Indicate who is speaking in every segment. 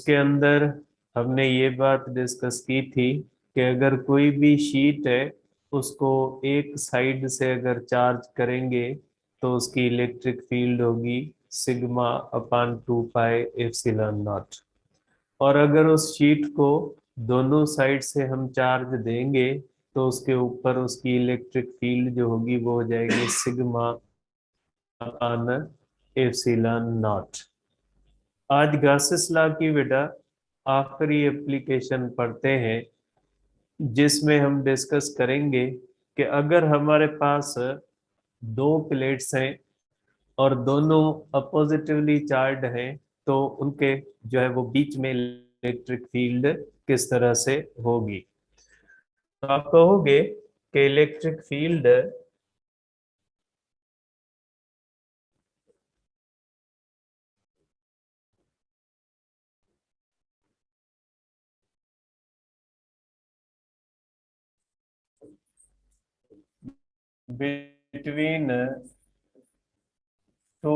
Speaker 1: उसके अंदर हमने ये बात डिस्कस की थी कि अगर कोई भी शीट है उसको एक साइड से अगर चार्ज करेंगे तो उसकी इलेक्ट्रिक फील्ड होगी sigma upon 2 pi epsilon not. और अगर उस शीट को दोनों साइड से हम चार्ज देंगे तो उसके ऊपर उसकी इलेक्ट्रिक फील्ड जो होगी वो हो जाएगी सिग्मा अपान एप्सिलॉन नॉट। आज गासेस लॉ की बेटा आखिरी एप्लीकेशन पढ़ते हैं जिसमें हम डिस्कस करेंगे कि अगर हमारे पास दो प्लेट्स हैं और दोनों अपोजिटिवली चार्ज हैं तो उनके जो है वो बीच में इलेक्ट्रिक फील्ड किस तरह से होगी। तो आप कहोगे कि electric field between two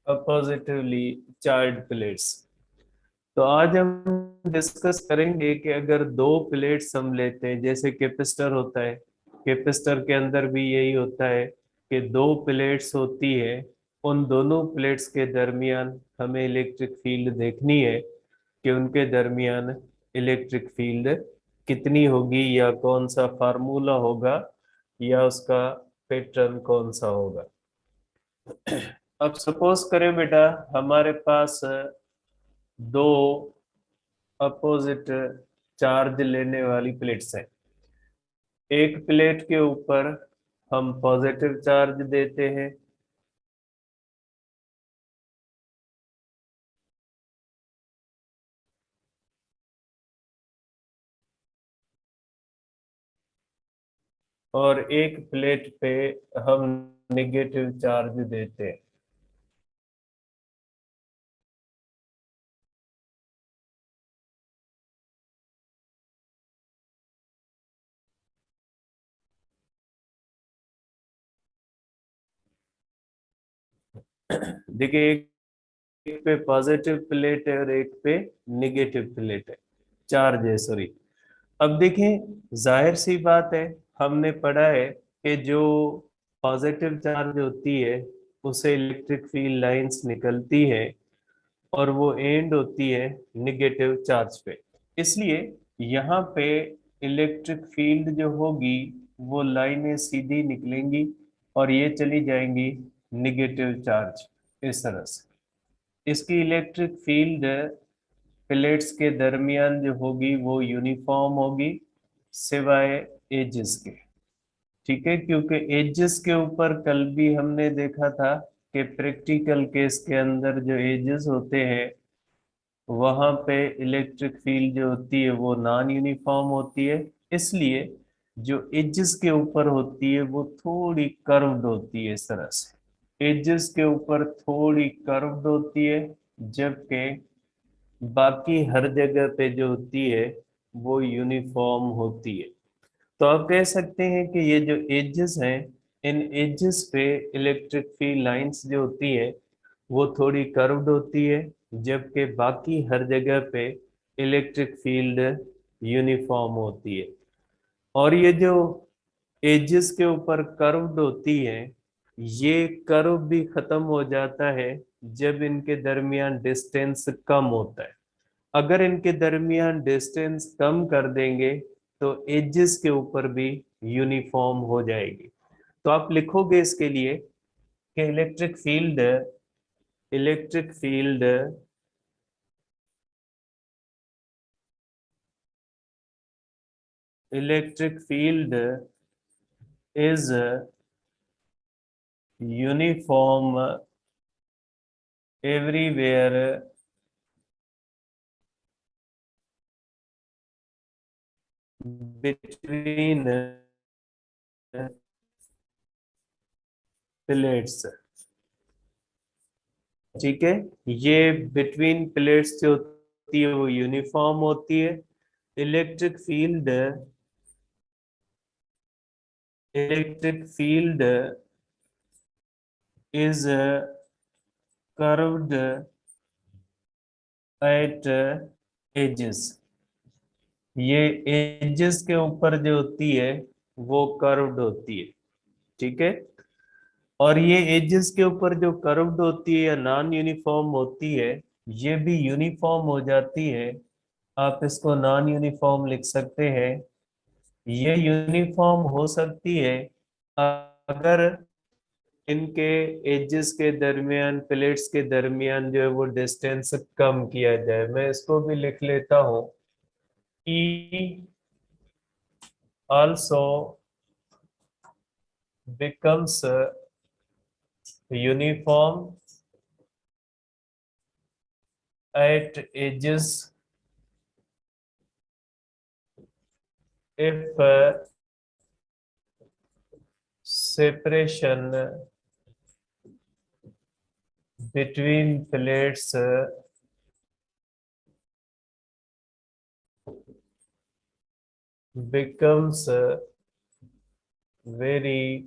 Speaker 1: oppositely charge plates. तो आज हम डिस्कस करेंगे कि अगर दो प्लेट्स हम लेते हैं जैसे कैपेसिटर होता है, कैपेसिटर के अंदर भी यही होता है कि दो प्लेट्स होती है, उन दोनों प्लेट्स के दरमियान हमें इलेक्ट्रिक फील्ड देखनी है कि उनके दरमियान इलेक्ट्रिक फील्ड कितनी होगी या कौन सा फार्मूला होगा या उसका पैटर्न कौन सा होगा। अब सपोज करें बेटा हमारे पास दो अपोजिट चार्ज लेने वाली प्लेट्स हैं। एक प्लेट के ऊपर हम पॉजिटिव चार्ज देते हैं और एक प्लेट पे हम नेगेटिव चार्ज देते हैं। देखिए एक पे पॉजिटिव प्लेट है और एक पे नेगेटिव प्लेट है, चार्ज है सॉरी। अब देखें जाहिर सी बात है, हमने पढ़ा है कि जो पॉजिटिव चार्ज होती है उसे इलेक्ट्रिक फील्ड लाइंस निकलती है और वो एंड होती है निगेटिव चार्ज पे। इसलिए यहाँ पे इलेक्ट्रिक फील्ड जो होगी वो लाइनें सीधी निकलेंगी और ये चली जाएंगी निगेटिव चार्ज इस तरह से। इसकी इलेक्ट्रिक फील्ड प्लेट्स के दरमियान जो होगी वो यूनिफॉर्म होगी सिवाय एजेस के। ठीक है, क्योंकि एजेस के ऊपर कल भी हमने देखा था कि प्रैक्टिकल केस के अंदर जो एजेस होते हैं वहां पे इलेक्ट्रिक फील्ड जो होती है वो नॉन यूनिफॉर्म होती है। इसलिए जो एजेस के ऊपर होती है वो थोड़ी कर्व्ड होती है इस तरह से, एजेस के ऊपर थोड़ी कर्व्ड होती है, जबकि बाकी हर जगह पे जो होती है वो यूनिफॉर्म होती है। तो आप कह सकते हैं कि ये जो एजेस हैं इन एजेस पे इलेक्ट्रिक फील्ड लाइंस जो होती है वो थोड़ी कर्व्ड होती है, जबकि बाकी हर जगह पे इलेक्ट्रिक फील्ड यूनिफॉर्म होती है। और ये जो एजेस के ऊपर कर्व्ड होती है ये कर्व भी खत्म हो जाता है जब इनके दरमियान डिस्टेंस कम होता है। अगर इनके दरमियान डिस्टेंस कम कर देंगे तो एजेस के ऊपर भी यूनिफॉर्म हो जाएगी। तो आप लिखोगे इसके लिए कि electric field electric field is uniform everywhere between plates. ठीक है, ये बिटवीन प्लेट्स जो होती है वो यूनिफॉर्म होती है। Electric field, electric field is curved at edges. ये एजेस के ऊपर जो होती है वो कर्व्ड होती है। ठीक है, और ये एजेस के ऊपर जो कर्व्ड होती है या नॉन यूनिफॉर्म होती है, ये भी यूनिफॉर्म हो जाती है। आप इसको नॉन यूनिफॉर्म लिख सकते हैं। ये यूनिफॉर्म हो सकती है अगर इनके एजेस के दरमियान, प्लेट्स के दरमियान जो है वो डिस्टेंस कम किया जाए। मैं इसको भी लिख लेता हूँ, E also becomes uniform at edges if separation between plates becomes very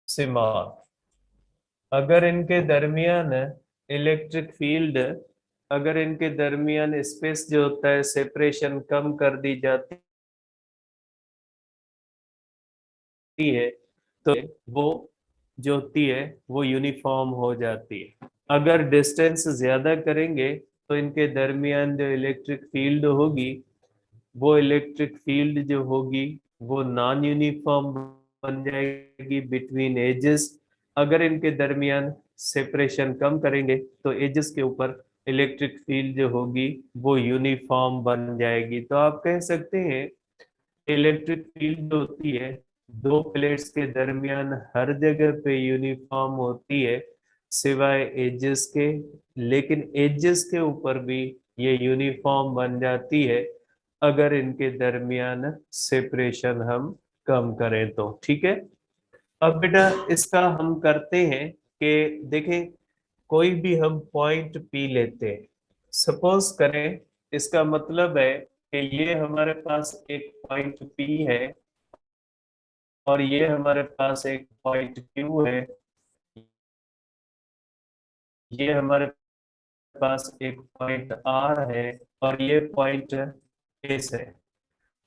Speaker 1: small। अगर इनके दरमियान इलेक्ट्रिक फील्ड, अगर इनके दरमियान स्पेस जो होता है सेपरेशन कम कर दी जाती है, तो वो जो होती है वो यूनिफॉर्म हो जाती है। अगर डिस्टेंस ज्यादा करेंगे तो इनके दरमियान जो इलेक्ट्रिक फील्ड होगी, वो इलेक्ट्रिक फील्ड जो होगी वो नॉन यूनिफॉर्म बन जाएगी बिटवीन एजेस। अगर इनके दरमियान सेपरेशन कम करेंगे तो एजेस के ऊपर इलेक्ट्रिक फील्ड जो होगी वो यूनिफॉर्म बन जाएगी। तो आप कह सकते हैं इलेक्ट्रिक फील्ड जो होती है दो प्लेट्स के दरमियान हर जगह पे यूनिफॉर्म होती है सिवाय एजेस के। लेकिन एजेस के ऊपर भी ये यूनिफॉर्म बन जाती है अगर इनके दरमियान सेपरेशन हम कम करें तो। ठीक है, अब बेटा इसका हम करते हैं कि देखें, कोई भी हम पॉइंट पी लेते हैं, सपोज करें, इसका मतलब है कि ये हमारे पास एक पॉइंट पी है और ये हमारे पास एक पॉइंट क्यू है, ये हमारे पास एक पॉइंट आर है और ये पॉइंट एस है।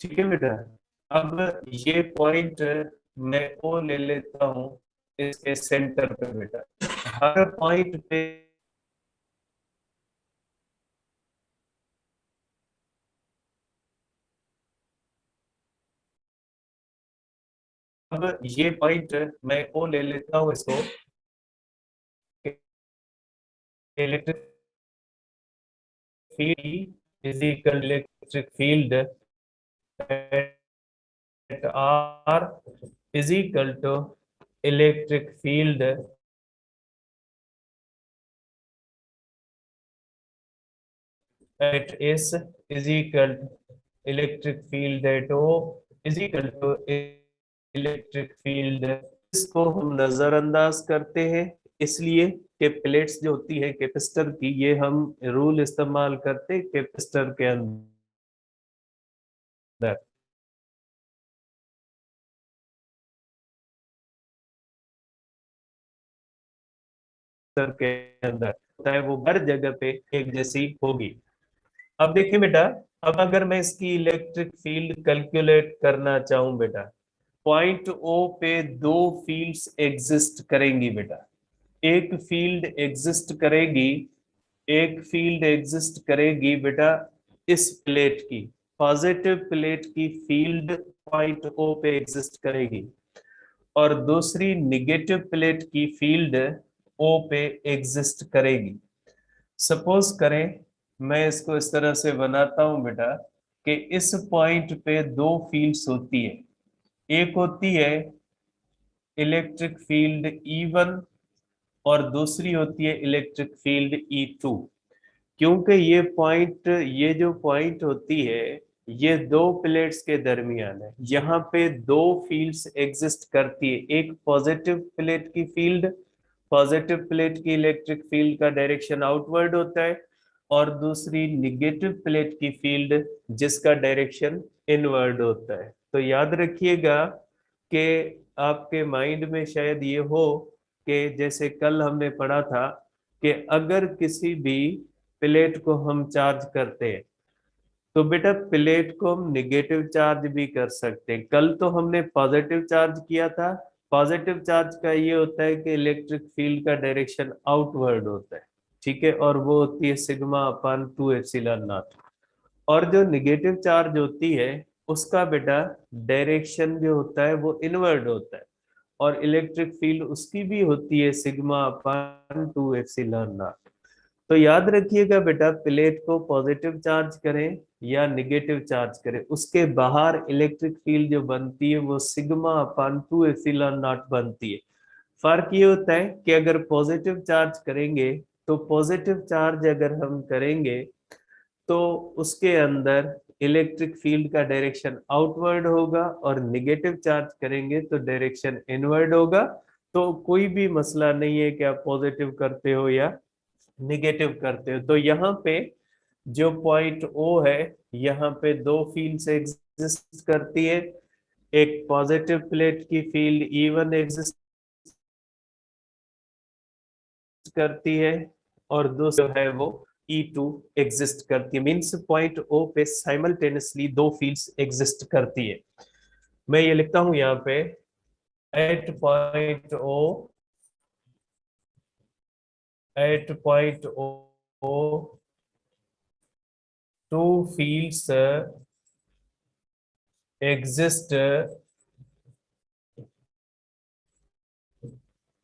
Speaker 1: ठीक है बेटा, अब ये पॉइंट मैं ओ ले लेता हूं इसके सेंटर पे बेटा। हर पॉइंट पे, अब ये पॉइंट मैं ओ ले लेता हूं इसको, electric field is equal electric field at R is equal to electric field at S is equal to electric field at O is equal to electric field। इसको हम नजरअंदाज करते हैं इसलिए कि प्लेट्स जो होती है कैपेसिटर की, ये हम रूल इस्तेमाल करते हैं कैपेसिटर के अंदर के अंदर होता है वो हर जगह पे एक जैसी होगी। अब देखिए बेटा, अब अगर मैं इसकी इलेक्ट्रिक फील्ड कैलकुलेट करना चाहूं बेटा, पॉइंट ओ पे दो फील्ड्स एग्जिस्ट करेंगी बेटा। एक फील्ड एग्जिस्ट करेगी, एक फील्ड एग्जिस्ट करेगी बेटा इस प्लेट की, पॉजिटिव प्लेट की फील्ड पॉइंट ओ पे एग्जिस्ट करेगी, और दूसरी निगेटिव प्लेट की फील्ड ओ पे एग्जिस्ट करेगी। सपोज करें, मैं इसको इस तरह से बनाता हूं बेटा कि इस पॉइंट पे दो फील्ड्स होती है। एक होती है इलेक्ट्रिक फील्ड E1 और दूसरी होती है इलेक्ट्रिक फील्ड E2। क्योंकि ये जो पॉइंट होती है ये दो प्लेट्स के दरमियान है, यहाँ पे दो फील्ड्स एग्जिस्ट करती है, एक पॉजिटिव प्लेट की फील्ड पॉजिटिव प्लेट की इलेक्ट्रिक फील्ड का डायरेक्शन आउटवर्ड होता है और दूसरी निगेटिव प्लेट की फील्ड जिसका डायरेक्शन इनवर्ड होता है। तो याद रखिएगा कि आपके माइंड में शायद ये हो कि जैसे कल हमने पढ़ा था कि अगर किसी भी प्लेट को हम चार्ज करते हैं तो बेटा प्लेट को हम निगेटिव चार्ज भी कर सकते हैं। कल तो हमने पॉजिटिव चार्ज किया था। पॉजिटिव चार्ज का ये होता है कि इलेक्ट्रिक फील्ड का डायरेक्शन आउटवर्ड होता है, ठीक है, और वो होती है सिग्मा अपान 2 एप्सिलॉन नॉट। और जो निगेटिव चार्ज होती है उसका बेटा डायरेक्शन जो होता है वो इनवर्ड होता है और इलेक्ट्रिक फील्ड उसकी भी होती है सिग्मा अपान 2 एप्सिलॉन नॉट। तो याद रखिएगा बेटा प्लेट को पॉजिटिव चार्ज करें या निगेटिव चार्ज करें, उसके बाहर इलेक्ट्रिक फील्ड जो बनती है वो सिग्मा अपान 2 एप्सिलॉन नॉट बनती है। फर्क ये होता है कि अगर पॉजिटिव चार्ज करेंगे तो पॉजिटिव चार्ज अगर हम करेंगे तो उसके अंदर इलेक्ट्रिक फील्ड का डायरेक्शन आउटवर्ड होगा और निगेटिव चार्ज करेंगे तो डायरेक्शन इनवर्ड होगा। तो कोई भी मसला नहीं है कि आप पॉजिटिव करते हो या निगेटिव करते हो। तो यहाँ पे जो पॉइंट ओ है यहाँ पे दो फील्ड्स एग्जिस्ट करती है। एक पॉजिटिव प्लेट की फील्ड E1 एग्जिस्ट करती है और दूसरा है वो E2 एग्जिस्ट करती है। मीन्स पॉइंट ओ पे साइमल्टेनियसली दो फील्ड्स एग्जिस्ट करती है। मैं ये लिखता हूं यहाँ पे at point O two fields exist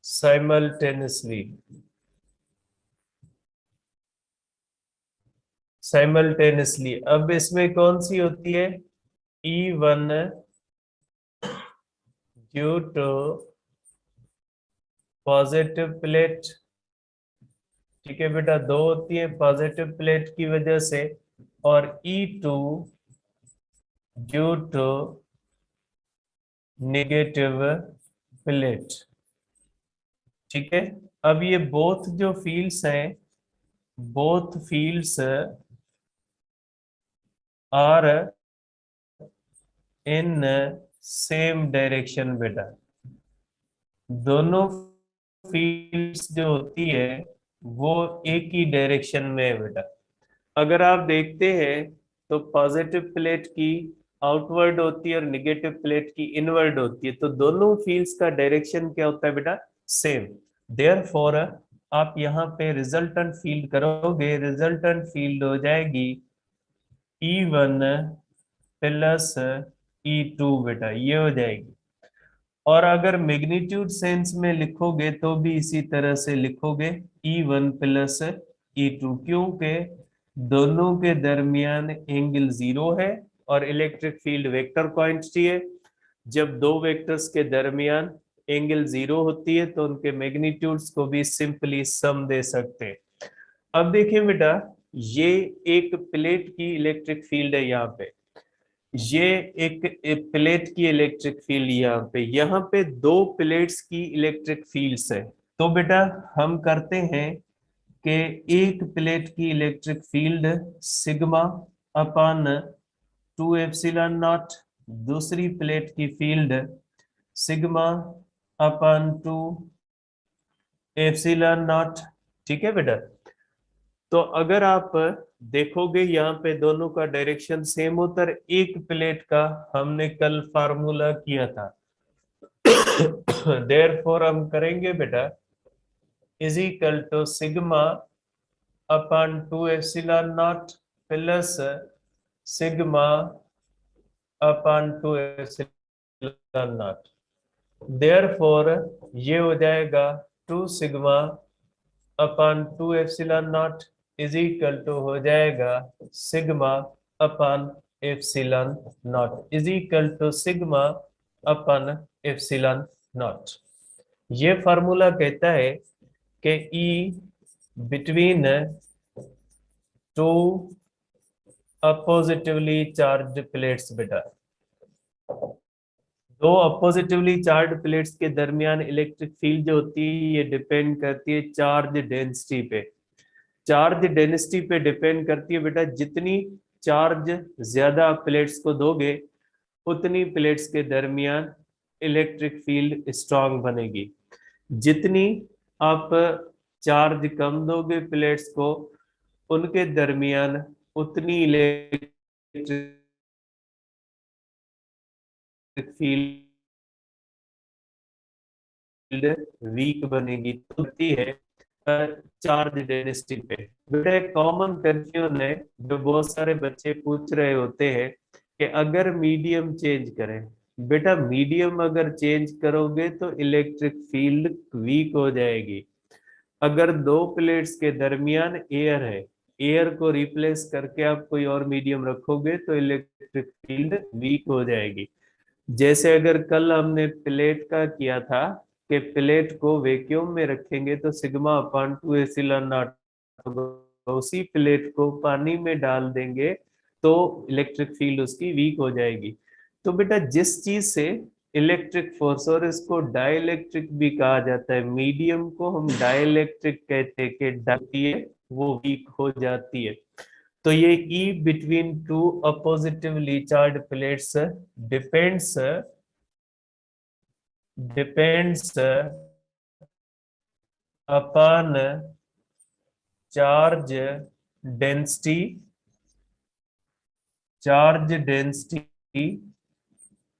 Speaker 1: simultaneously। अब इसमें कौन सी होती है? E1 due to positive plate, ठीक है बेटा, दो होती है पॉजिटिव प्लेट की वजह से, और E2 due to negative plate, ठीक है। अब ये बोथ जो फील्ड्स हैं, both fields are in same direction बेटा। दोनों फील्ड्स जो होती है वो एक ही डायरेक्शन में है बेटा। अगर आप देखते हैं तो पॉजिटिव प्लेट की आउटवर्ड होती है और निगेटिव प्लेट की इनवर्ड होती है, तो दोनों फील्ड्स का डायरेक्शन क्या होता है बेटा? सेम। देयरफॉर आप यहाँ पे रिजल्टेंट फील्ड करोगे, रिजल्टेंट फील्ड हो जाएगी E1 प्लस E2 बेटा, ये हो जाएगी। और अगर मैग्नीट्यूड सेंस में लिखोगे तो भी इसी तरह से लिखोगे E1 प्लस E2, क्योंकि दोनों के दरमियान एंगल 0 है और इलेक्ट्रिक फील्ड वेक्टर क्वांटिटी है। जब दो वेक्टर्स के दरमियान एंगल 0 होती है तो उनके मैग्नीट्यूड्स को भी सिंपली सम दे सकते हैं। अब देखिए बेटा, ये एक प्लेट की इलेक्ट्रिक फील्ड है यहाँ पे, ये एक प्लेट की इलेक्ट्रिक फील्ड यहाँ पे दो प्लेट्स की इलेक्ट्रिक फील्ड्स है। तो बेटा हम करते हैं कि एक प्लेट की electric field sigma upon 2 epsilon not, दूसरी प्लेट की field sigma upon 2 epsilon not, ठीक है बेटा। तो अगर आप देखोगे यहाँ पे दोनों का डायरेक्शन सेम होता है। एक प्लेट का हमने कल फार्मूला किया था देयरफॉर हम करेंगे बेटा is equal to sigma upon 2 epsilon naught plus sigma upon 2 epsilon naught. Therefore ये हो जाएगा 2 sigma upon 2 epsilon naught is equal to हो जाएगा sigma upon epsilon naught is equal to sigma upon epsilon naught. ये formula कहता है कि E between two oppositely charged plates बेटा, दो अपोजिटिवली चार्ज प्लेट्स के दरमियान इलेक्ट्रिक फील्ड जो होती है ये डिपेंड करती है चार्ज डेंसिटी पे। चार्ज डेंसिटी पे डिपेंड करती है बेटा, जितनी चार्ज ज्यादा प्लेट्स को दोगे उतनी प्लेट्स के दरमियान इलेक्ट्रिक फील्ड स्ट्रांग बनेगी। जितनी आप चार्ज कम दोगे प्लेट्स को, उनके दरमियान उतनी इलेक्ट्रिक फील्ड वीक बनेगी। तो होती है चार्ज डेंसिटी पे। बेटा एक कॉमन कंफ्यूजन है जो बहुत सारे बच्चे पूछ रहे होते हैं कि अगर मीडियम चेंज करें। बेटा मीडियम अगर चेंज करोगे तो इलेक्ट्रिक फील्ड वीक हो जाएगी। अगर दो प्लेट्स के दरमियान एयर है, एयर को रिप्लेस करके आप कोई और मीडियम रखोगे तो इलेक्ट्रिक फील्ड वीक हो जाएगी। जैसे अगर कल हमने प्लेट का किया था कि प्लेट को वैक्यूम में रखेंगे तो सिग्मा अपॉन 2 एप्सिलॉन नॉट होगा। उसी प्लेट को पानी में डाल देंगे तो इलेक्ट्रिक फील्ड उसकी वीक हो जाएगी। तो बेटा जिस चीज से इलेक्ट्रिक फोर्स, और इसको डाइलेक्ट्रिक भी कहा जाता है, मीडियम को हम डाइलेक्ट्रिक कहते हैं कि डालती है वो वीक हो जाती है। तो ये E between two oppositely charge plates depends depends upon charge density, charge density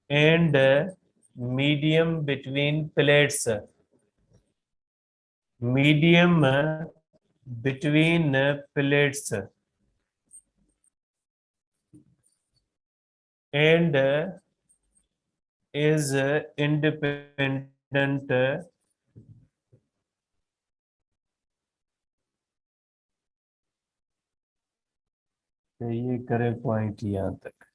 Speaker 1: and medium between plates, medium between plates and is independent ये करे पॉइंट यहां तक।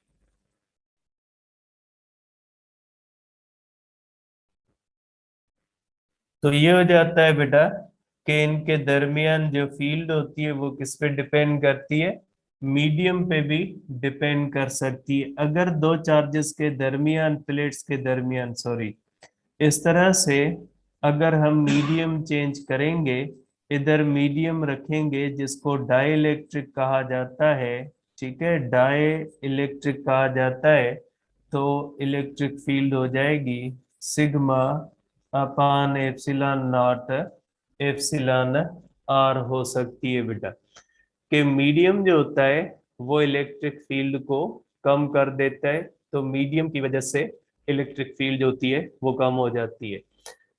Speaker 1: तो ये हो जाता है बेटा कि इनके दरमियान जो फील्ड होती है वो किस पे डिपेंड करती है, मीडियम पे भी डिपेंड कर सकती है। अगर दो चार्जेस के दरमियान, प्लेट्स के दरमियान सॉरी, इस तरह से अगर हम मीडियम चेंज करेंगे, इधर मीडियम रखेंगे जिसको डाई इलेक्ट्रिक कहा जाता है, ठीक है, डाई इलेक्ट्रिक कहा जाता है, तो इलेक्ट्रिक फील्ड हो जाएगी sigma upon epsilon not epsilon R हो सकती है बेटा। कि मीडियम जो होता है वो इलेक्ट्रिक फील्ड को कम कर देता है, तो मीडियम की वजह से इलेक्ट्रिक फील्ड जो होती है वो कम हो जाती है।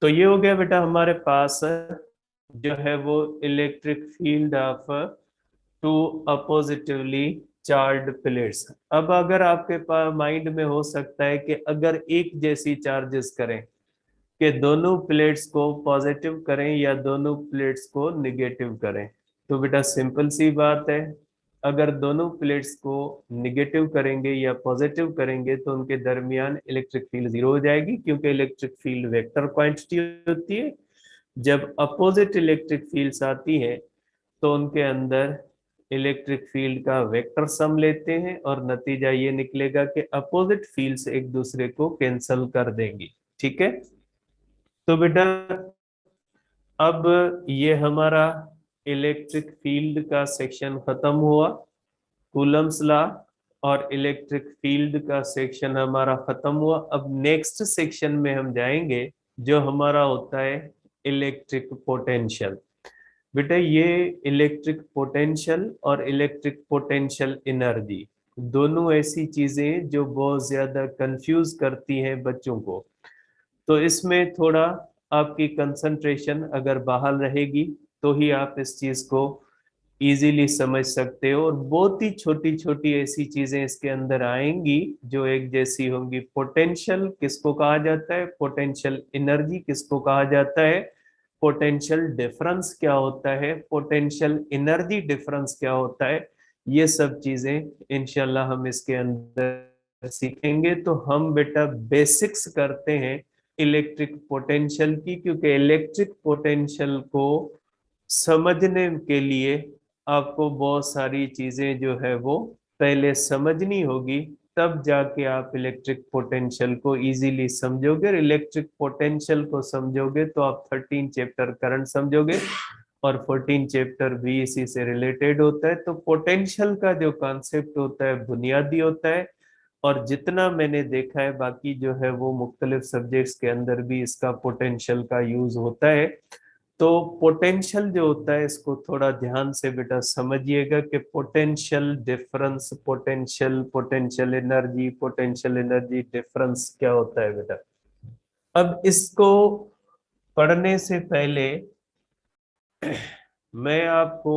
Speaker 1: तो ये हो गया बेटा हमारे पास जो है वो electric field of two oppositely charge plates. अब अगर आपके पास माइंड में हो सकता है कि अगर एक जैसी चार्जेस करें, कि दोनों प्लेट्स को पॉजिटिव करें या दोनों प्लेट्स को निगेटिव करें, तो बेटा सिंपल सी बात है, अगर दोनों प्लेट्स को निगेटिव करेंगे या पॉजिटिव करेंगे तो उनके दरमियान इलेक्ट्रिक फील्ड जीरो हो जाएगी, क्योंकि इलेक्ट्रिक फील्ड वेक्टर क्वांटिटी होती है। जब अपोजिट इलेक्ट्रिक फील्ड्स आती है तो उनके अंदर इलेक्ट्रिक फील्ड का वेक्टर सम लेते हैं और नतीजा ये निकलेगा कि अपोजिट फील्ड्स एक दूसरे को कैंसल कर देंगी। ठीक है, तो बेटा अब ये हमारा इलेक्ट्रिक फील्ड का सेक्शन खत्म हुआ, कूलम्स लॉ और इलेक्ट्रिक फील्ड का सेक्शन हमारा खत्म हुआ। अब नेक्स्ट सेक्शन में हम जाएंगे जो हमारा होता है इलेक्ट्रिक पोटेंशियल। बेटा ये इलेक्ट्रिक पोटेंशियल और इलेक्ट्रिक पोटेंशियल एनर्जी दोनों ऐसी चीजें जो बहुत ज्यादा कंफ्यूज करती हैं बच्चों को। तो इसमें थोड़ा आपकी कंसंट्रेशन अगर बहाल रहेगी तो ही आप इस चीज को इजीली समझ सकते हो। और बहुत ही छोटी छोटी ऐसी चीजें इसके अंदर आएंगी जो एक जैसी होंगी। पोटेंशियल किसको कहा जाता है, पोटेंशियल एनर्जी किसको कहा जाता है, पोटेंशियल डिफरेंस क्या होता है, पोटेंशियल एनर्जी डिफरेंस क्या होता है, ये सब चीजें इंशाल्लाह हम इसके अंदर सीखेंगे। तो हम बेटा बेसिक्स करते हैं इलेक्ट्रिक पोटेंशियल की, क्योंकि इलेक्ट्रिक पोटेंशियल को समझने के लिए आपको बहुत सारी चीजें जो है वो पहले समझनी होगी, तब जाके आप इलेक्ट्रिक पोटेंशियल को इजीली समझोगे। और इलेक्ट्रिक पोटेंशियल को समझोगे तो आप 13 चैप्टर करंट समझोगे, और 14 चैप्टर भी इसी से रिलेटेड होता है। तो पोटेंशियल का जो कॉन्सेप्ट होता है बुनियादी होता है, और जितना मैंने देखा है बाकी जो है वो मुख्तलिफ सब्जेक्ट्स के अंदर भी इसका पोटेंशियल का यूज होता है। तो पोटेंशियल जो होता है इसको थोड़ा ध्यान से बेटा समझिएगा कि potential difference, potential energy difference क्या होता है बेटा। अब इसको पढ़ने से पहले मैं आपको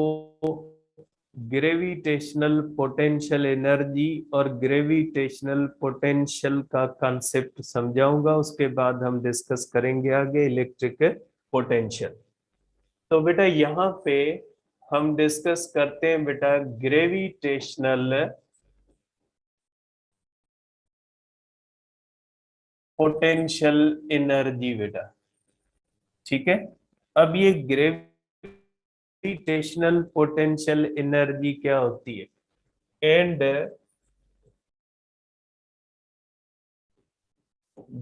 Speaker 1: ग्रेविटेशनल पोटेंशियल एनर्जी और ग्रेविटेशनल पोटेंशियल का कॉन्सेप्ट समझाऊंगा, उसके बाद हम डिस्कस करेंगे आगे इलेक्ट्रिक पोटेंशियल। तो बेटा यहाँ पे हम डिस्कस करते हैं बेटा ग्रेविटेशनल पोटेंशियल एनर्जी बेटा, ठीक है। अब ये ग्रेविटेशनल पोटेंशियल एनर्जी क्या होती है, एंड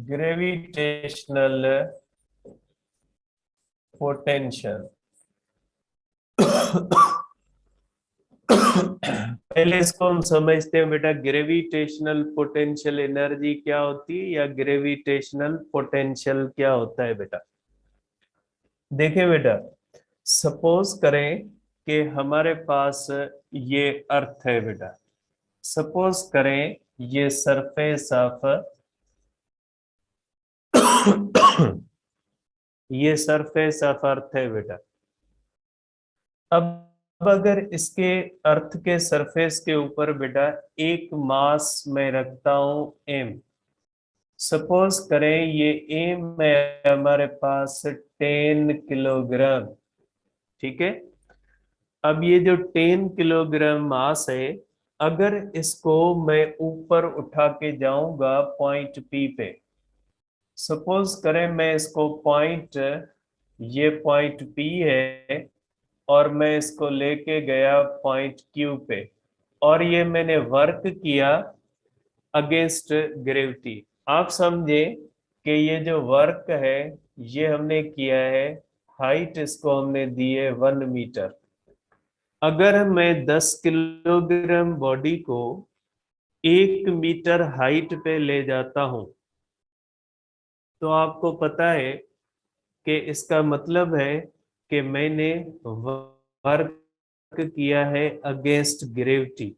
Speaker 1: ग्रेविटेशनल पोटेंशियल पहले इसको हम समझते हैं बेटा, ग्रेविटेशनल पोटेंशियल एनर्जी क्या होती है या ग्रेविटेशनल पोटेंशियल क्या होता है बेटा। देखिए बेटा, सपोज करें कि हमारे पास ये अर्थ है बेटा, सपोज करें ये सरफेस ऑफ ये सरफेस ऑफ अर्थ है बेटा। अब अगर इसके अर्थ के सरफेस के ऊपर बेटा एक मास मैं रखता हूं एम, सपोज करें ये एम है हमारे पास 10 किलोग्राम, ठीक है। अब ये जो 10 किलोग्राम मास है, अगर इसको मैं ऊपर उठा के जाऊंगा पॉइंट पी पे, सपोज करें मैं इसको पॉइंट, ये पॉइंट पी है, और मैं इसको लेके गया पॉइंट क्यू पे, और ये मैंने वर्क किया अगेंस्ट ग्रेविटी। आप समझे कि ये जो वर्क है ये हमने किया है, हाइट इसको हमने दी है 1 मीटर। अगर मैं 10 किलोग्राम बॉडी को 1 मीटर हाइट पे ले जाता हूं, तो आपको पता है कि इसका मतलब है कि मैंने वर्क किया है अगेंस्ट ग्रेविटी।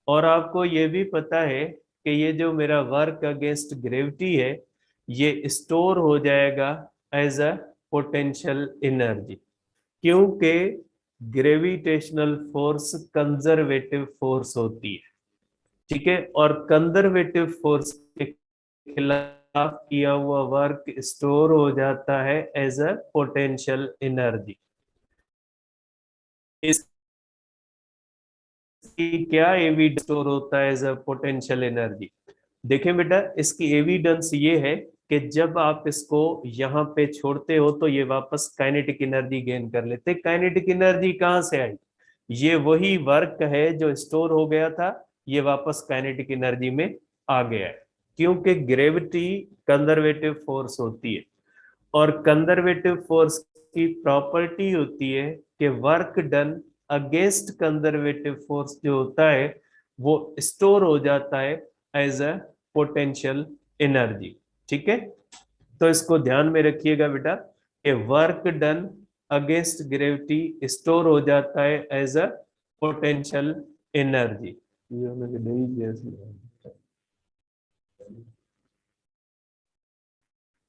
Speaker 1: और आपको ये भी पता है कि ये जो मेरा वर्क अगेंस्ट ग्रेविटी है ये स्टोर हो जाएगा एज अ पोटेंशियल एनर्जी, क्योंकि ग्रेविटेशनल फोर्स कंजर्वेटिव फोर्स होती है, ठीक है। और कंजर्वेटिव फोर्स के खिलाफ किया हुआ वर्क स्टोर हो जाता है एज अ पोटेंशियल एनर्जी। इसकी क्या एविडेंस स्टोर होता है एज अ पोटेंशियल एनर्जी। देखें बेटा, इसकी एविडेंस ये है कि जब आप इसको यहाँ पे छोड़ते हो तो ये वापस काइनेटिक एनर्जी गेन कर लेते। काइनेटिक एनर्जी कहाँ से आई, ये वही वर्क है जो स्टोर हो गया था, ये वापस काइनेटिक एनर्जी में आ गया है, क्योंकि ग्रेविटी कंजर्वेटिव फोर्स होती है। और कंजर्वेटिव फोर्स की प्रॉपर्टी होती है कि work done against conservative force जो होता है वो स्टोर हो जाता है एज अ पोटेंशियल एनर्जी, ठीक है। तो इसको ध्यान में रखिएगा बेटा कि work done against gravity store हो जाता है एज अ पोटेंशियल एनर्जी।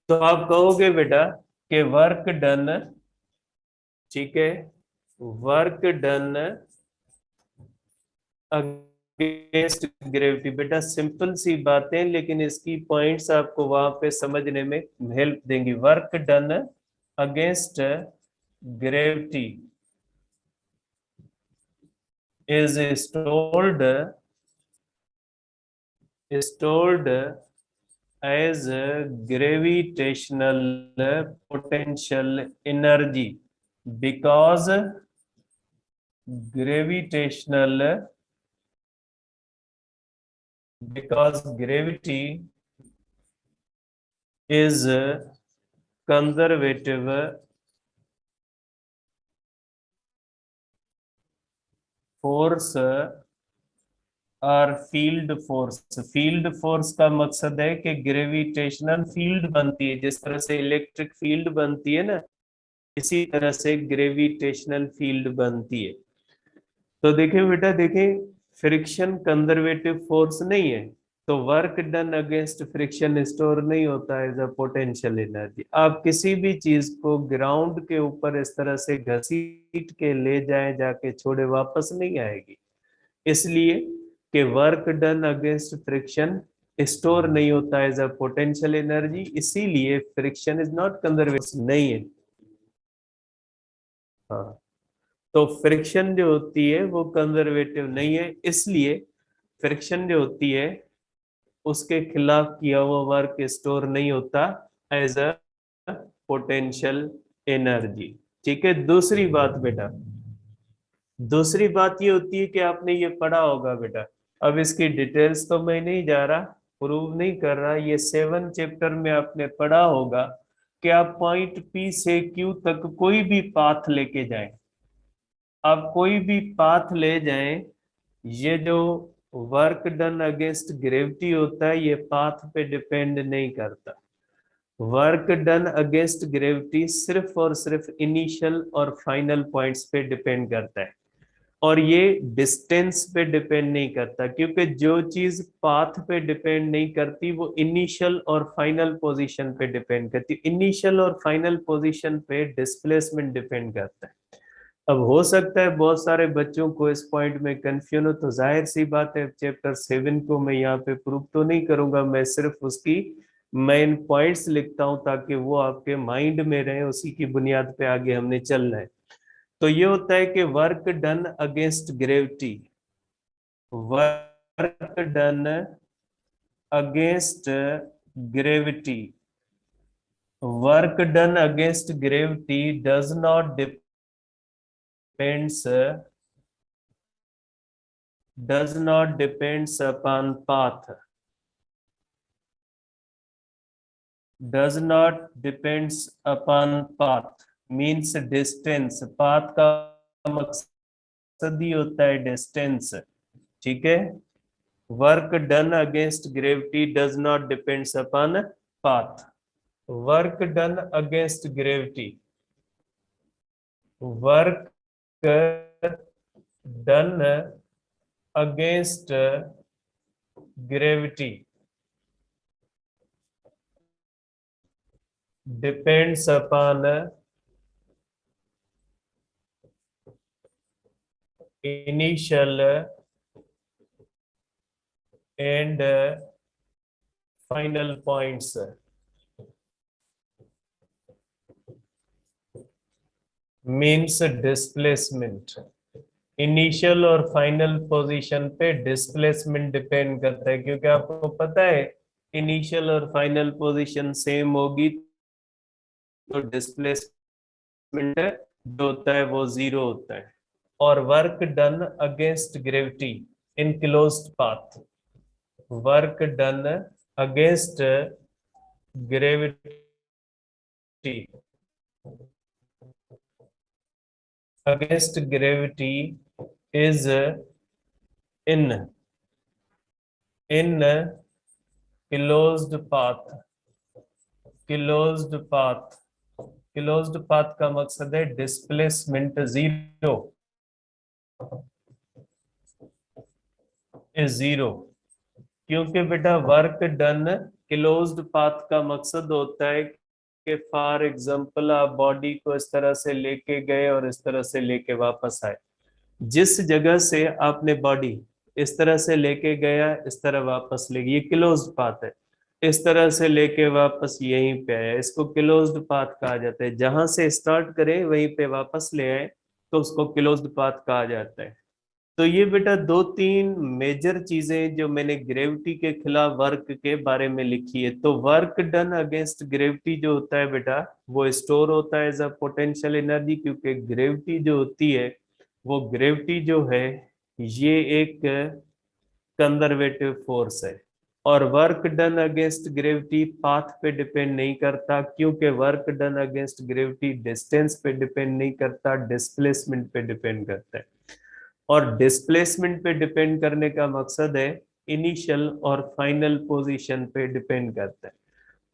Speaker 1: तो आप कहोगे बेटा कि वर्क डन, ठीक है, वर्क डन अगेंस्ट ग्रेविटी, बेटा सिंपल सी बातें लेकिन इसकी पॉइंट्स आपको वहां पे समझने में हेल्प देंगी। Work done against gravity is stored as gravitational potential energy because gravitational because gravity is conservative force और फील्ड फोर्स का मकसद है कि ग्रेविटेशनल फील्ड बनती है, जिस तरह से इलेक्ट्रिक फील्ड बनती है ना, इसी तरह से ग्रेविटेशनल फील्ड बनती है। तो देखिए बेटा, देखिए फ्रिक्शन कंजर्वेटिव फोर्स नहीं है, तो work done against friction store नहीं होता है एज अ पोटेंशियल एनर्जी। आप किसी भी चीज को ग्राउंड के ऊपर इस तरह से घसीट के ले जाए, जाके छोड़े, वापस नहीं आएगी, इसलिए कि work done against friction store नहीं होता एज अ पोटेंशियल एनर्जी, इसीलिए फ्रिक्शन इज नॉट कंजर्वेटिव नहीं है। हाँ, तो फ्रिक्शन जो होती है वो कंजर्वेटिव नहीं है, इसलिए फ्रिक्शन जो होती है उसके खिलाफ किया हुआ वर्क स्टोर नहीं होता एज अ पोटेंशियल एनर्जी। ठीक है, दूसरी बात बेटा, दूसरी बात ये होती है कि आपने ये पढ़ा होगा बेटा, अब इसकी डिटेल्स तो मैं नहीं जा रहा, प्रूव नहीं कर रहा, ये 7 चैप्टर में आपने पढ़ा होगा कि आप पॉइंट पी से क्यू तक कोई भी पाथ लेके जाएं, आप कोई भी पाथ ले जाएं, ये जो वर्क डन अगेंस्ट ग्रेविटी होता है ये पाथ पे डिपेंड नहीं करता। वर्क डन अगेंस्ट ग्रेविटी सिर्फ और सिर्फ इनिशियल और फाइनल पॉइंट्स पे डिपेंड करता है, और ये डिस्टेंस पे डिपेंड नहीं करता, क्योंकि जो चीज पाथ पे डिपेंड नहीं करती वो इनिशियल और फाइनल पोजीशन पे डिपेंड करती। इनिशियल और फाइनल पोजीशन पे डिस्प्लेसमेंट डिपेंड करता है। अब हो सकता है बहुत सारे बच्चों को इस पॉइंट में कंफ्यूजन हो, तो जाहिर सी बात है चैप्टर 7 को मैं यहाँ पे प्रूव तो नहीं करूंगा, मैं सिर्फ उसकी मेन पॉइंट्स लिखता हूं ताकि वो आपके माइंड में रहे, उसी की बुनियाद पे आगे हमने चलना है। तो ये होता है कि work done against gravity, work done against gravity, work done against gravity does not depends, does not depends upon path, does not depends upon path means distance, path का मकसद ही होता है डिस्टेंस। ठीक है, work done against gravity does not depends upon path, work done against gravity, work done against gravity depends upon initial and final points, means displacement. Initial और final position पे displacement depend करता है, क्योंकि आपको पता है इनिशियल और final position same होगी तो डिस्प्लेसमेंट जो होता है वो जीरो होता है। और work done against gravity in closed path, work done against gravity, against gravity is in closed path, closed path, closed path का मकसद है डिस्प्लेसमेंट जीरो इज जीरो, क्योंकि बेटा वर्क डन क्लोज्ड पाथ का मकसद होता है कि फॉर एग्जांपल आप बॉडी को इस तरह से लेके गए और इस तरह से लेके वापस आए, जिस जगह से आपने बॉडी इस तरह से लेके गया इस तरह वापस ले गई, ये क्लोज्ड पाथ है। इस तरह से लेके वापस यहीं पे आया, इसको क्लोज्ड पाथ कहा जाता है। जहां से स्टार्ट करें वहीं पे वापस ले आए तो उसको क्लोज्ड पाथ कहा जाता है। तो ये बेटा दो तीन मेजर चीजें जो मैंने ग्रेविटी के खिलाफ वर्क के बारे में लिखी है। तो वर्क डन अगेंस्ट ग्रेविटी जो होता है बेटा वो स्टोर होता है एज अ पोटेंशियल एनर्जी, क्योंकि ग्रेविटी जो होती है वो ग्रेविटी जो है ये एक कंजर्वेटिव फोर्स है। और work done against gravity path पे डिपेंड नहीं करता, क्योंकि work done against gravity distance पे डिपेंड नहीं करता, डिस्प्लेसमेंट पे डिपेंड करता है। और डिस्प्लेसमेंट पे डिपेंड करने का मकसद है इनिशियल और फाइनल पोजीशन पे डिपेंड करता है।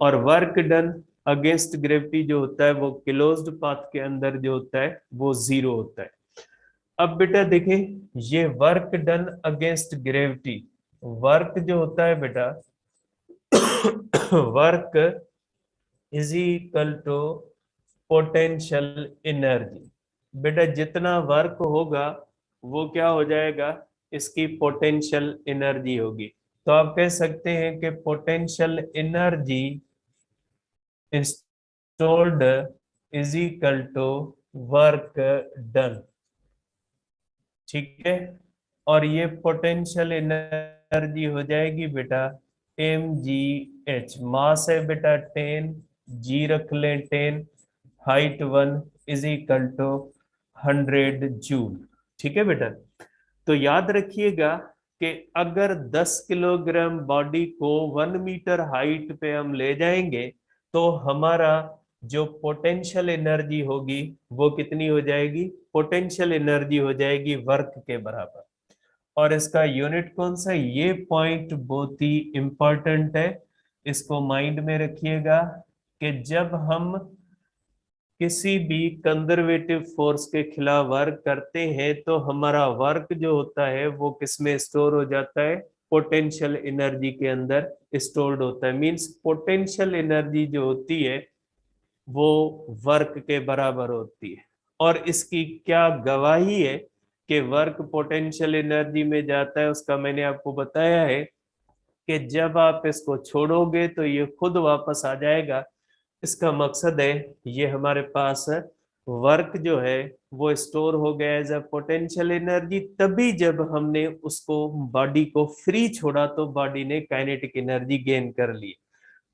Speaker 1: और वर्क डन अगेंस्ट ग्रेविटी जो होता है वो क्लोज्ड पाथ के अंदर जो होता है वो 0 होता है। अब बेटा देखें, ये work done against gravity, work जो होता है बेटा work is equal to potential energy. बेटा जितना वर्क होगा वो क्या हो जाएगा, इसकी पोटेंशियल एनर्जी होगी। तो आप कह सकते हैं कि potential energy installed is equal to work done. ठीक है, और ये पोटेंशियल एनर्जी हो जाएगी बेटा mgh। मास है बेटा 10, जी रख लें 10, height 1 is equal to 100 joule. ठीक है बेटा, तो याद रखिएगा कि अगर 10 किलोग्राम बॉडी को 1 मीटर हाइट पे हम ले जाएंगे तो हमारा जो पोटेंशियल एनर्जी होगी वो कितनी हो जाएगी, पोटेंशियल एनर्जी हो जाएगी वर्क के बराबर। और इसका यूनिट कौन सा, ये पॉइंट बहुत ही इंपॉर्टेंट है, इसको माइंड में रखिएगा कि जब हम किसी भी कंजर्वेटिव फोर्स के खिलाफ वर्क करते हैं तो हमारा वर्क जो होता है वो किसमें स्टोर हो जाता है, पोटेंशियल एनर्जी के अंदर स्टोर्ड होता है। मींस पोटेंशियल एनर्जी जो होती है वो वर्क के बराबर होती है। और इसकी क्या गवाही है कि वर्क पोटेंशियल एनर्जी में जाता है, उसका मैंने आपको बताया है कि जब आप इसको छोड़ोगे तो ये खुद वापस आ जाएगा। इसका मकसद है ये हमारे पास वर्क जो है वो स्टोर हो गया एज अ पोटेंशियल एनर्जी, तभी जब हमने उसको बॉडी को फ्री छोड़ा तो बॉडी ने काइनेटिक एनर्जी गेन कर ली।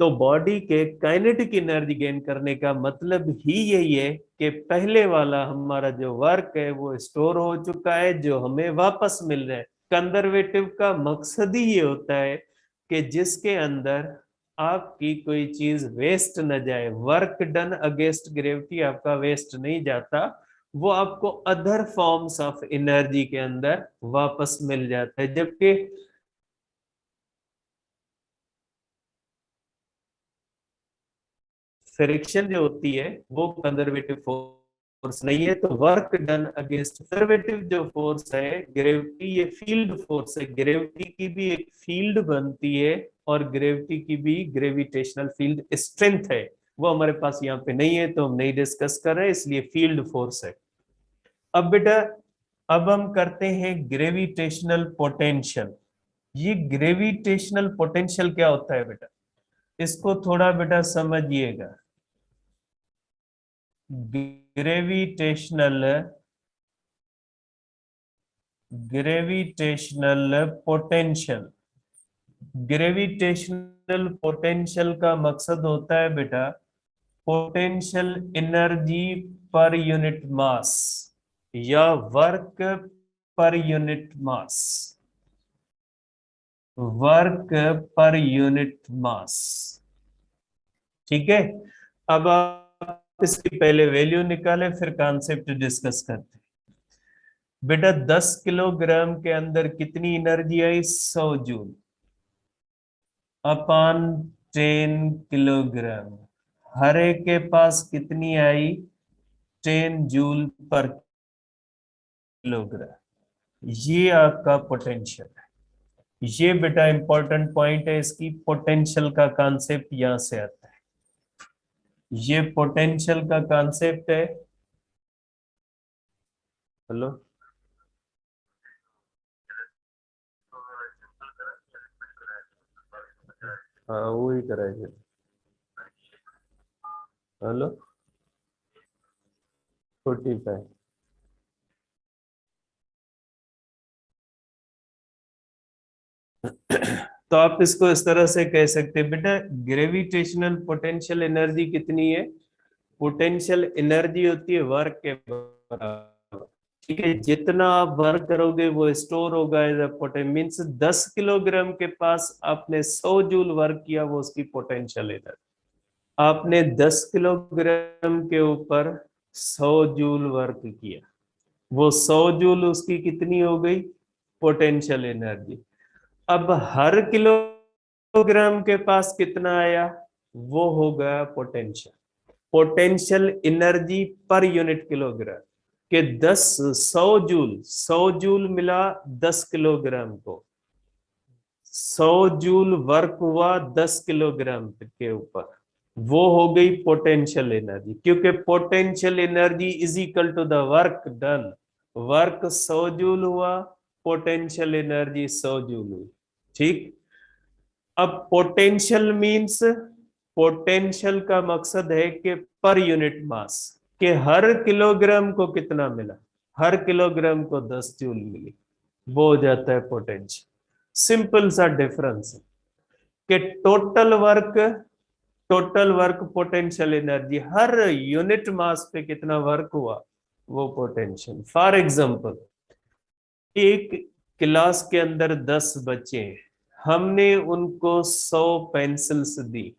Speaker 1: तो बॉडी के काइनेटिक एनर्जी गेन करने का मतलब ही यही है कि पहले वाला हमारा जो वर्क है वो स्टोर हो चुका है, जो हमें वापस मिल रहा है। कंजर्वेटिव का मकसद ही ये होता है कि जिसके अंदर आपकी कोई चीज वेस्ट न जाए। वर्क डन अगेंस्ट ग्रेविटी आपका वेस्ट नहीं जाता, वो आपको अदर फॉर्म्स ऑफ एनर्जी के अंदर वापस मिल जाता है। जबकि फ्रिक्शन जो होती है वो कंजर्वेटिव फोर्स नहीं है। तो वर्क डन अगेंस्ट कंजर्वेटिव जो फोर्स है ग्रेविटी, ये फील्ड फोर्स है। ग्रेविटी की भी एक फील्ड बनती है और ग्रेविटी की भी ग्रेविटेशनल फील्ड स्ट्रेंथ है, वो हमारे पास यहाँ पे नहीं है तो हम नहीं डिस्कस कर रहे हैं, इसलिए फील्ड फोर्स है। अब बेटा अब हम करते हैं ग्रेविटेशनल पोटेंशियल। ये ग्रेविटेशनल पोटेंशियल क्या होता है बेटा, इसको थोड़ा बेटा समझिएगा। Gravitational gravitational potential, gravitational potential का मकसद होता है बेटा potential energy per unit mass या work per unit mass, work per unit mass. ठीक है, अब आप इसकी पहले वैल्यू निकालें फिर कॉन्सेप्ट डिस्कस करते हैं। बेटा 10 किलोग्राम के अंदर कितनी एनर्जी आई, 100 जूल अपॉन 10 किलोग्राम। हर एक के पास कितनी आई, 10 जूल पर किलोग्राम। ये आपका पोटेंशियल है। ये बेटा इंपॉर्टेंट पॉइंट है, इसकी पोटेंशियल का कॉन्सेप्ट यहां से आता है। ये पोटेंशियल का कॉन्सेप्ट है। हेलो, हाँ वो ही कराएंगे। हेलो, 45। तो आप इसको इस तरह से कह सकते हैं बेटा, ग्रेविटेशनल पोटेंशियल एनर्जी कितनी है, पोटेंशियल एनर्जी होती है वर्क के बराबर। ठीक है, जितना आप वर्क करोगे वो स्टोर होगा as a potential. Means 10 kilogram के पास आपने 100 जूल वर्क किया, वो उसकी पोटेंशियल एनर्जी। आपने 10 किलोग्राम के ऊपर 100 जूल वर्क किया, वो 100 जूल उसकी कितनी हो गई, पोटेंशियल एनर्जी। अब हर किलोग्राम के पास कितना आया, वो हो गया potential. Potential energy per unit kilogram के 100 जूल मिला 10 किलोग्राम को, 100 जूल वर्क हुआ 10 किलोग्राम के ऊपर, वो हो गई पोटेंशियल एनर्जी। क्योंकि potential energy is equal to the work done. Work 100 joule हुआ, पोटेंशियल एनर्जी 100 जूल हुई। ठीक। अब पोटेंशियल मींस, पोटेंशियल का मकसद है कि पर यूनिट मास, कि हर किलोग्राम को कितना मिला, हर किलोग्राम को 10 जूल मिली, वो हो जाता है पोटेंशियल। सिंपल सा डिफरेंस है कि टोटल वर्क पोटेंशियल एनर्जी, हर यूनिट मास पे कितना वर्क हुआ वो पोटेंशियल। फॉर एग्जांपल, एक क्लास के अंदर 10 बच्चे हैं, हमने उनको 100 पेंसिल्स दी,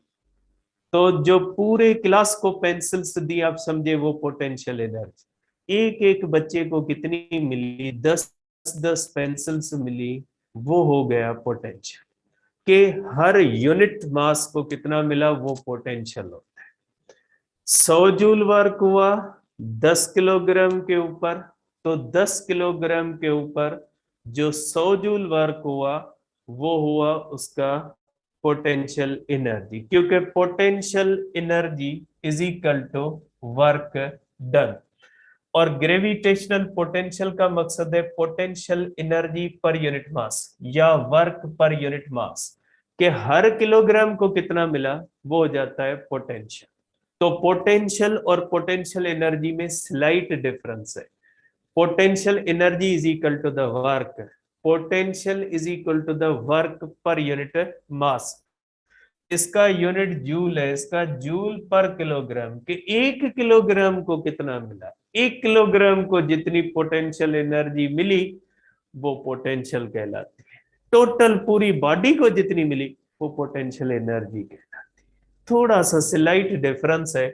Speaker 1: तो जो पूरे क्लास को पेंसिल्स दी, आप समझे वो पोटेंशियल एनर्जी। एक एक बच्चे को कितनी मिली, 10 10 पेंसिल्स मिली, वो हो गया पोटेंशियल। के हर यूनिट मास को कितना मिला, वो पोटेंशियल होता है। 100 जूल वर्क हुआ 10 किलोग्राम के ऊपर, तो 10 किलोग्राम के ऊपर जो 100 जूल वर्क हुआ, वो हुआ उसका पोटेंशियल एनर्जी। क्योंकि potential energy is equal to work done. और ग्रेविटेशनल पोटेंशियल का मकसद है potential energy per unit mass या वर्क पर यूनिट मास, के हर किलोग्राम को कितना मिला, वो हो जाता है पोटेंशियल। तो पोटेंशियल और पोटेंशियल एनर्जी में स्लाइट डिफरेंस है। Potential energy is equal to the work, potential is equal to the work per unit mass. इसका यूनिट जूल है, इसका जूल पर किलोग्राम, के एक किलोग्राम को कितना मिला, एक किलोग्राम को जितनी पोटेंशियल एनर्जी मिली वो पोटेंशियल कहलाती है। टोटल पूरी बॉडी को जितनी मिली वो पोटेंशियल एनर्जी कहलाती है। थोड़ा सा स्लाइट डिफरेंस है।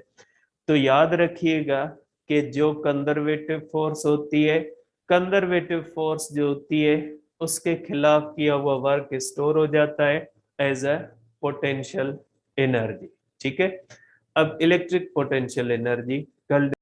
Speaker 1: तो याद रखिएगा कि जो कंजर्वेटिव फोर्स होती है, कंजर्वेटिव फोर्स जो होती है उसके खिलाफ किया हुआ वर्क स्टोर हो जाता है एज अ पोटेंशियल एनर्जी। ठीक है। अब इलेक्ट्रिक पोटेंशियल एनर्जी कल